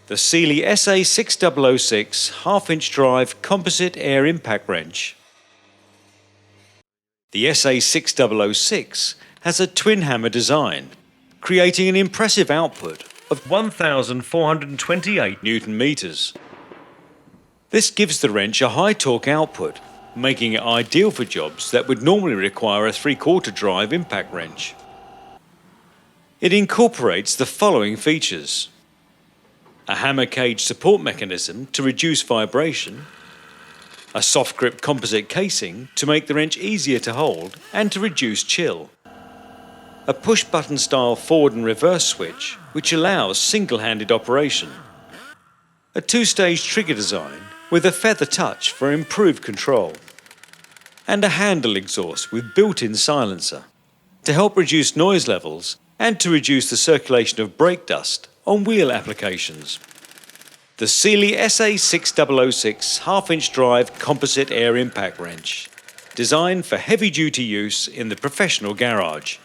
The Sealey SA6006 half-inch drive composite air impact wrench. The SA6006 has a twin hammer design, creating an impressive output of 1,428 Newton meters. This gives the wrench a high torque output, making it ideal for jobs that would normally require a 3/4 drive impact wrench. It incorporates the following features: a hammer cage support mechanism to reduce vibration, a soft grip composite casing to make the wrench easier to hold and to reduce chill, a push button style forward and reverse switch which allows single-handed operation, a 2-stage trigger design with a feather touch for improved control, and a handle exhaust with built-in silencer to help reduce noise levels and to reduce the circulation of brake dust on wheel applications. The Sealey SA6006 half-inch drive composite air impact wrench, designed for heavy-duty use in the professional garage.